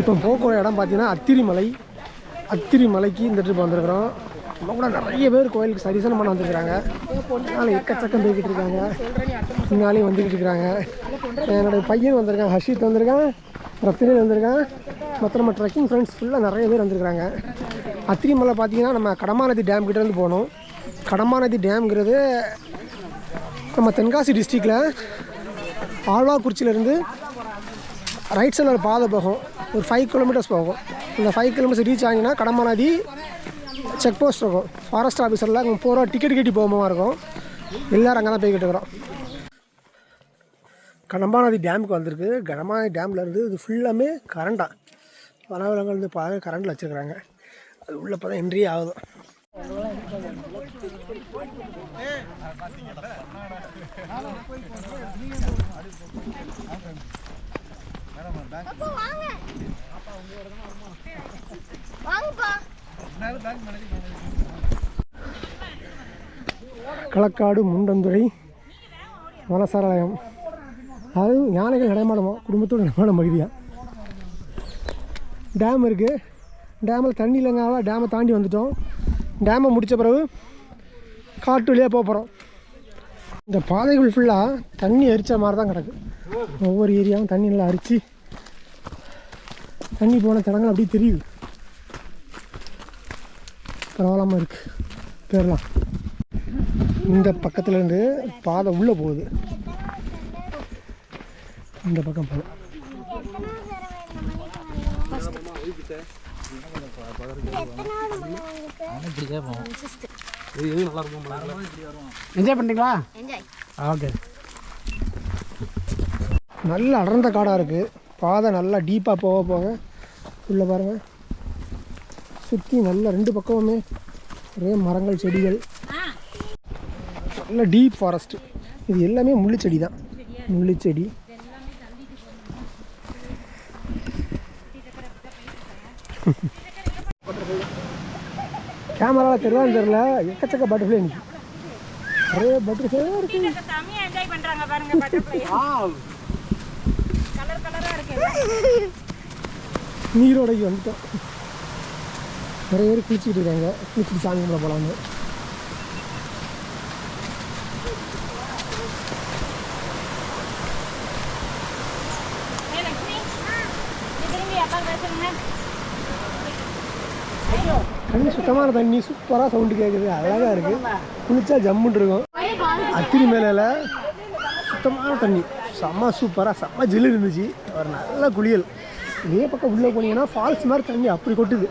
இப்போ போகிற இடம் பார்த்தீங்கன்னா அத்திரிமலை. அத்திரிமலைக்கு இந்த ட்ரிப் வந்திருக்கிறோம். நம்ம கூட நிறைய பேர் கோயிலுக்கு சரிசனம் பண்ண வந்துருக்குறாங்க. அதனால் எக்கச்சக்கம் போய்கிட்டு இருக்காங்க. முன்னாலேயும் வந்துக்கிட்டு இருக்கிறாங்க. என்னோடய பையன் வந்திருக்கான், ஹர்ஷித் வந்திருக்கான், ரத்தினில் வந்திருக்கான். மற்ற நம்ம ட்ரெக்கிங் ஃப்ரெண்ட்ஸ் ஃபுல்லாக நிறைய பேர் வந்திருக்கிறாங்க. அத்திரிமலை பார்த்தீங்கன்னா நம்ம கடமாநதி டேம் கிட்டேருந்து போகணும். கடமாநதி டேம்ங்கிறது நம்ம தென்காசி டிஸ்ட்ரிக்டில் ஆழ்வார்குறிச்சியிலேருந்து ரைட் சைடில் ஒரு பாதை போகும். ஒரு 5 கிலோமீட்டர்ஸ் போகும். இந்த 5 கிலோமீட்டர்ஸ் ரீச் ஆகிங்கன்னா கடமாநதி செக் போஸ்ட் இருக்கும். ஃபாரஸ்ட் ஆஃபீஸரில் அங்கே போகிற டிக்கெட் கட்டி போகுமா இருக்கும். எல்லோரும் அங்கே தான் போய்கிட்டு இருக்கிறோம். கடம்பாநதி டேமுக்கு வந்திருக்கு. கடம்பாநதி டேம்லேருந்து இது ஃபுல்லாமே கரண்டாக வனவிலங்கள் வந்து கரண்டில் வச்சுருக்குறாங்க. அது உள்ளே இப்போ தான் என்ட்ரி ஆகுது. களக்காடு முண்டந்துறை வனசரணாலயம். அது யானைகள் நடமாடுமா, குடும்பத்தோடு நடமாடும் பகுதியாக. டேம் இருக்குது. டேமில் தண்ணி இல்லைங்கால டேமை தாண்டி வந்துட்டோம். டேமை முடித்த பிறகு காட்டு வழியாக போகிறோம். இந்த பாதைகள் ஃபுல்லாக தண்ணி அரித்த மாதிரி தான் கிடக்கு. ஒவ்வொரு ஏரியாவும் தண்ணி நல்லா அரித்து தண்ணி போன தடங்கள் அப்படியே தெரியுது. பரவாயில்லாமல் இருக்குது. பேரலாம் இந்த பக்கத்துலேருந்து பாதை உள்ளே போகுது. இந்த பக்கம் போகும். என்ஜாய் பண்ணுறீங்களா? ஓகே. நல்ல அடர்ந்த காடாக இருக்குது. பாதை நல்லா டீப்பாக போக போக உள்ளே பாருங்கள். சுற்றி நல்லா 2 பக்கமுமே ஒரே மரங்கள், செடிகள், நல்ல டீப் ஃபாரஸ்ட்டு. இது எல்லாமே முள்ளுச்செடி தான். முள்ளுச்செடி. கேமராவில் தெரியலான்னு தெரியல, எக்கச்சக்க பட்டர்ஃப்ளை நிற்கும். நிறைய பட்டர்ஃப்ளை இருக்கு. நீரோடைக்கு வந்துட்டோம். நிறைய பேர் குளிச்சுட்டு இருக்காங்க. குளிச்சுட்டு சாமி கும்பிட போகலான்னு. தண்ணி சுத்தமான தண்ணி, சூப்பராக சவுண்டு கேட்குது, அழகாக இருக்குது. குளிச்சா ஜம்முன்னு இருக்கும். அத்திரி மேலே சுத்தமான தண்ணி, செம்ம சூப்பராக செம்ம ஜில்லு இருந்துச்சு. ஒரு நல்ல குளியல். இதே பக்கம் உள்ளே போனீங்கன்னா ஃபால்ஸ் மாதிரி தண்ணி அப்படி கொட்டுது.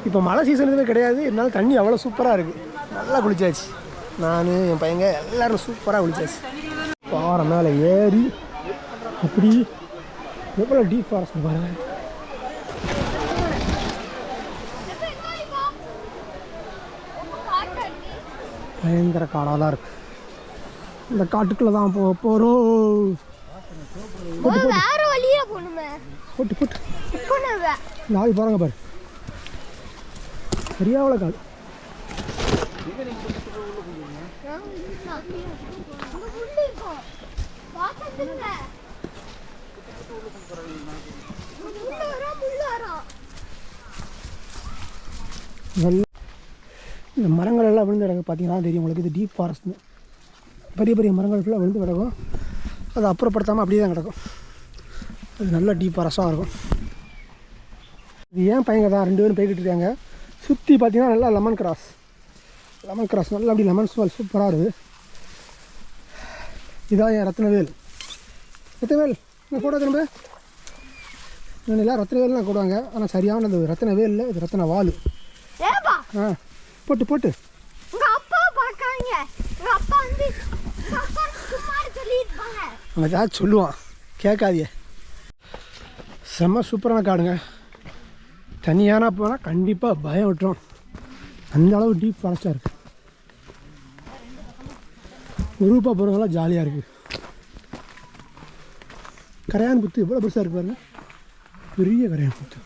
இப்போ மழை சீசன் எதுவுமே கிடையாது, இருந்தாலும் தண்ணி அவ்வளோ சூப்பராக இருக்குது. நல்லா குளிச்சாச்சு. நான் என் பையங்க எல்லோரும் சூப்பராக குளிச்சாச்சு. பாறை மேலே ஏறி அப்படி எவ்வளோ டீப் ஃபாரஸ்ட் பாருங்கள். பயங்கர காடாக தான் இருக்குது. இந்த காட்டுக்குள்ளே தான் போக போகிறோம். போட்டு போட்டு நாள் பாருங்க பாரு. சரியாவள காடு. இந்த மரங்கள் எல்லாம் விழுந்து கிடக்கு. பார்த்தீங்கன்னா தெரியும் உங்களுக்கு, இது டீப் ஃபாரஸ்ட்னு. பெரிய பெரிய மரங்கள் ஃபுல்லாக விழுந்து கிடக்கும். அதை அப்புறப்படுத்தாமல் அப்படியே தான் கிடக்கும். அது நல்ல டீப் ஃபாரஸ்ட்டாக இருக்கும். இது ஏன் பையங்க தான் 2 பேரும் போய்கிட்டு இருக்காங்க. சுற்றி பார்த்தீங்கன்னா நல்லா லெமன் கிராஸ் நல்லா அப்படி லெமன் ஸ்மெல் சூப்பராக இருக்குது. இதான் என் ரத்னவேல். நான் கூட திரும்ப நான் எல்லாம் ரத்னவேல் நான் கூடுவாங்க. ஆனால் சரியானது ரத்னவேல் இல்லை, இது ரத்ன வால். போட்டு போட்டு அவன் ஏதாவது சொல்லுவான், கேட்காதிய. செம்ம சூப்பரான காடுங்க. தனியான போனால் கண்டிப்பாக பயம் விட்டுரும். அந்த அளவு டீப் ஃபாரஸ்ட்டாக இருக்குது. குரூப்பாக போகிறவங்களாம் ஜாலியாக இருக்குது. கரையான் புத்து எவ்வளோ பெருசாக இருக்குது பாருங்க. பெரிய கரையான் புத்து.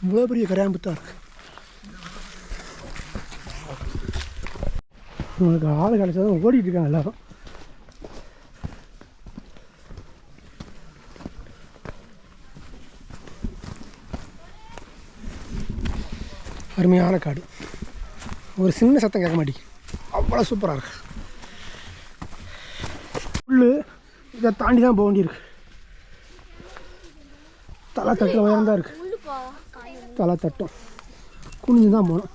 இவ்வளோ பெரிய கரையான் புத்தாக இருக்குது. உங்களுக்கு ஆள் கிடச்சதும் ஓடிட்டு இருக்காங்க எல்லோரும். அருமையான காடு. ஒரு சின்ன சத்தம் கேட்க மாட்டேங்குது, அவ்வளோ சூப்பராக இருக்கு. புல்லு இதை தாண்டி தான் போக வேண்டியிருக்கு. தலை தட்டு உயர்ந்தான் இருக்கு, தலை தட்டும் குனிஞ்சு தான் போகணும்.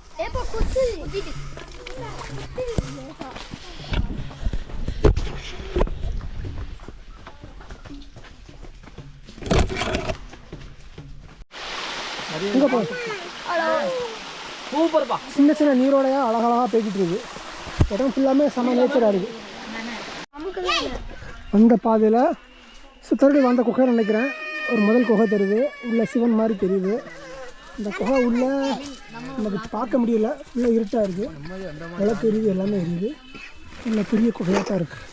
எங்கே போ சின்ன சின்ன நீரோடையா அழகழகாக போய்கிட்டு இருக்கு. இடம் ஃபுல்லாமே செம நேச்சராக இருக்குது. அந்த பாதையில் சுத்தருடைய வந்த குகை நினைக்கிறேன். ஒரு முதல் குகை தெரியுது, உள்ள சிவன் மாதிரி தெரியுது. இந்த குகை உள்ள நமக்கு பார்க்க முடியல, உள்ள இருட்டாக இருக்குது. விளக்கு எரியுது, எல்லாமே எரியுது. உள்ள பெரிய குகையாக தான் இருக்குது.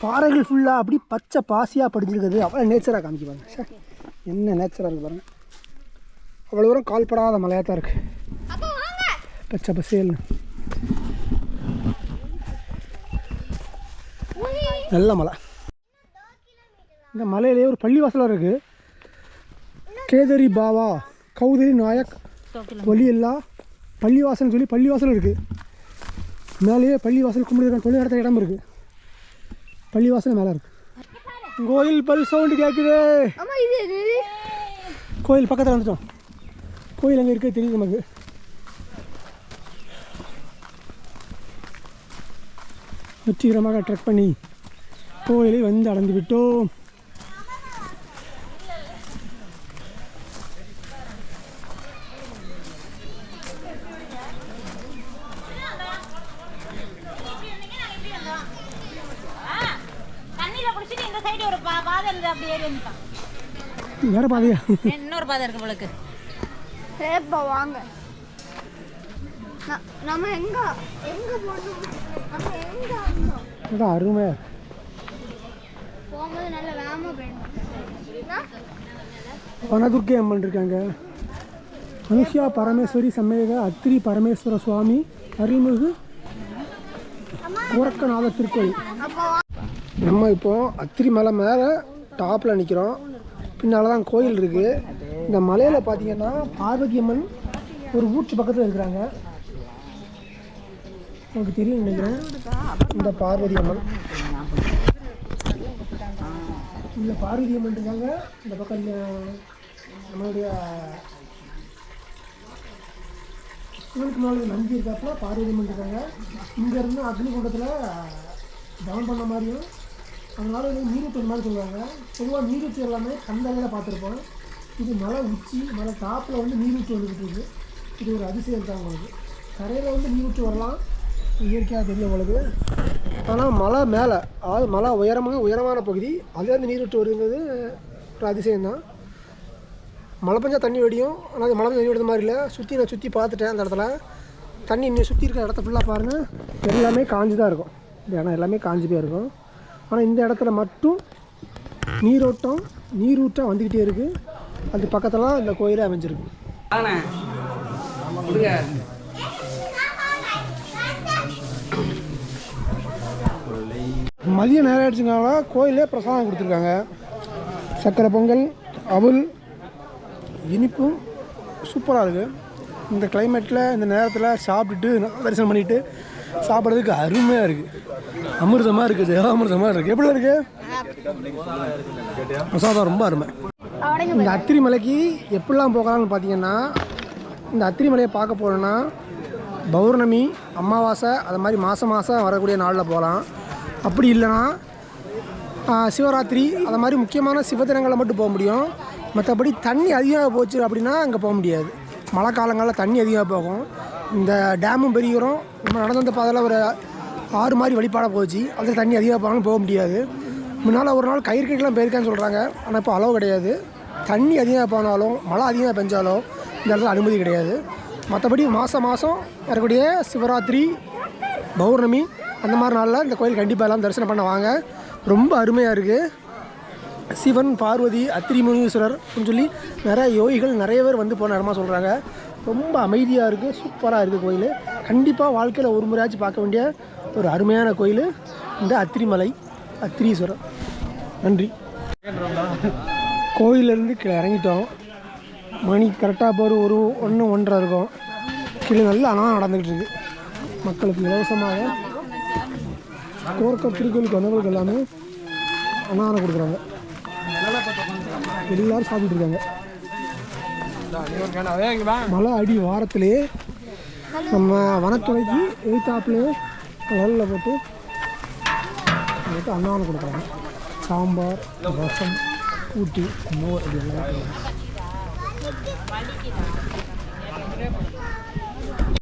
பாறைகள் ஃபுல்லாக அப்படி பச்சை பாசியாக படிஞ்சிருக்குது. அவ்வளோ நேச்சராக காமிக்க பாருங்க. சார் என்ன நேச்சராக இருக்குது பாருங்க. அவ்வளோ தூரம் கால்படாத மலையாக தான் இருக்குது. பச்சை பசேல்னு நல்ல மலை. இந்த மலையிலேயே ஒரு பள்ளிவாசலாக இருக்குது. கேதரி பாவா கௌதரி நாயக் ஒலியல்லா பள்ளிவாசல்னு சொல்லி பள்ளிவாசல் இருக்குது. மேலேயே பள்ளிவாசல் கும்பிடுற தொழில் இடத்த இடம் இருக்குது. பள்ளிவாசல் மேலே இருக்குது. கோயில் பல் சவுண்டு கேட்குது. கோயில் பக்கத்தில் வந்துட்டோம். கோயில் அங்கே இருக்க தெரியுது நமக்கு. வெற்றிகரமாக ட்ரெக் பண்ணி கோயிலை வந்து அடைந்து விட்டோம். வேற பாதையா? இன்னொரு பாதை இருக்கு உங்களுக்கு. வாங்க நம்ம எங்க எங்க போறோம்? நம்ம எங்க அதான் அருமை. போகும்போது நல்ல வேகமா போயிடணும். வனதுர்க்கை அம்மன் இருக்காங்க. அனுஷா பரமேஸ்வரி சமேத அத்திரி பரமேஸ்வர சுவாமி அருள்மிகு கோரக்கநாத திருக்கோயில். நம்ம இப்போ அத்திரி மலை மேலே டாப்பில் நிற்கிறோம். பின்னால் தான் கோயில் இருக்குது. இந்த மலையில் பார்த்தீங்கன்னா பார்வதி அம்மன் ஒரு ஊற்று பக்கத்தில் இருக்கிறாங்க. உங்களுக்கு தெரியும் நினைக்கிறேன். இந்த பார்வதி அம்மன், இந்த பார்வதி அம்மன் இருக்காங்க. இந்த பக்கம் நம்மளுடைய சிவனுக்கு மேலே நந்தி இருக்காப்புல பார்வதி அம்மன் இருக்காங்க. இங்கேருந்து அக்னிகுண்டத்தில் தவம் பண்ண மாதிரியும், அதனால நீரூற்று மாதிரி சொல்லுவாங்க. பொதுவாக நீரூற்று எல்லாமே கந்தலையில் பார்த்துருப்போம். இது மலை உச்சி, மலை டாப்பில் வந்து நீரூற்று வந்துக்கிட்டு இருக்குது. இது ஒரு அதிசயம் தான் உங்களுக்கு. கரையில் வந்து நீரூற்று வரலாம், இயற்கையாக தெரியும் உங்களுக்கு. ஆனால் மலை மேலே, அதாவது மலை உயரமான பகுதி, அதுலேருந்து நீரூற்று வருங்கிறது ஒரு அதிசயம்தான். மழை பெஞ்சா தண்ணி வெடியும். ஆனால் அது மழை பெஞ்சா தண்ணி வெடித்த மாதிரி இல்லை. நான் சுற்றி பார்த்துட்டேன். அந்த இடத்துல தண்ணி இன்னும் சுற்றி இருக்கிற இடத்த ஃபுல்லாக பாருங்கள், எல்லாமே காஞ்சி தான் இருக்கும். இந்த இடம் எல்லாமே காஞ்சி போய் இருக்கும். ஆனால் இந்த இடத்துல மட்டும் நீரூற்றாக வந்துக்கிட்டே இருக்குது. அது பக்கத்தில் இந்த கோயிலே அமைஞ்சிருக்கு. மதிய நேரம் ஆயிடுச்சுனால கோயிலே பிரசாதம் கொடுத்துருக்காங்க. சக்கரை பொங்கல், அவல், இனிப்பும் சூப்பராக இருக்குது. இந்த கிளைமேட்டில் இந்த நேரத்தில் சாப்பிட்டுட்டு தரிசனம் பண்ணிவிட்டு சாப்பிட்றதுக்கு அருமையாக இருக்குது. அமிர்தமாக இருக்குது, தேவாமிர்தமாக இருக்குது. எப்படி இருக்குது பிரசாதம்? ரொம்ப அருமை. இந்த அத்திரி மலைக்கு எப்படிலாம் போகலாம்னு பார்த்தீங்கன்னா, இந்த அத்திரி மலையை பார்க்க போகிறோன்னா பௌர்ணமி, அமாவாசை, அது மாதிரி மாதம் வரக்கூடிய நாளில் போகலாம். அப்படி இல்லைன்னா சிவராத்திரி, அது மாதிரி முக்கியமான சிவதினங்களில் மட்டும் போக முடியும். மற்றபடி தண்ணி அதிகமாக போச்சு அப்படின்னா அங்கே போக முடியாது. மழை காலங்களில் தண்ணி அதிகமாக போகும். இந்த டேமும் பெரியரும் நம்ம நடந்து வந்த பாதையில் ஒரு 6 மாதிரி வழிபாடாக போச்சு. அதில் தண்ணி அதிகமாக போகணும், போக முடியாது. முன்னால் ஒரு நாள் கயிறுக்கெல்லாம் போயிருக்கான்னு சொல்கிறாங்க. ஆனால் இப்போ அளவு கிடையாது. தண்ணி அதிகமாக போனாலும், மழை அதிகமாக பெஞ்சாலும் இந்த இடத்துல அனுமதி கிடையாது. மற்றபடி மாதம் வரக்கூடிய சிவராத்திரி, பௌர்ணமி, அந்த மாதிரி நாளில் இந்த கோயில் கண்டிப்பாக எல்லாம் தரிசனம் பண்ண வாங்க. ரொம்ப அருமையாக இருக்குது. சிவன், பார்வதி, அத்திரி முனீஸ்வரர் அப்படின்னு சொல்லி நிறைய யோகிகள் நிறைய பேர் வந்து போன இடமா சொல்கிறாங்க. ரொம்ப அமைதியாக இருக்குது, சூப்பராக இருக்குது கோயில். கண்டிப்பாக வாழ்க்கையில் ஒரு முறையாச்சும் பார்க்க வேண்டிய ஒரு அருமையான கோயில் இந்த அத்திரிமலை, அத்திரீஸ்வரர். நன்றி. கோயிலேருந்து கீழே இறங்கிட்டோம். மணி கரெக்டாக இப்போ ஒரு 1-1:30 இருக்கும். கீழே நல்லா அண்ணா நடந்துக்கிட்டு இருக்கு. மக்களுக்கு இலவசமாக கோர்க்க திருக்கோயிலுக்கு வந்தவங்களுக்கு எல்லாமே அன்னதானம் கொடுக்குறாங்க. எல்லாரும் சாப்பிட்டுருக்காங்க. மழை அடி வாரத்திலேயே நம்ம வனத்துறைக்கு எய்த்தாப்புலேயே கடலில் போட்டு அன்னதானம் கொடுக்குறாங்க. சாம்பார், ரசம், ஊட்டி, மோர், இது எல்லாம்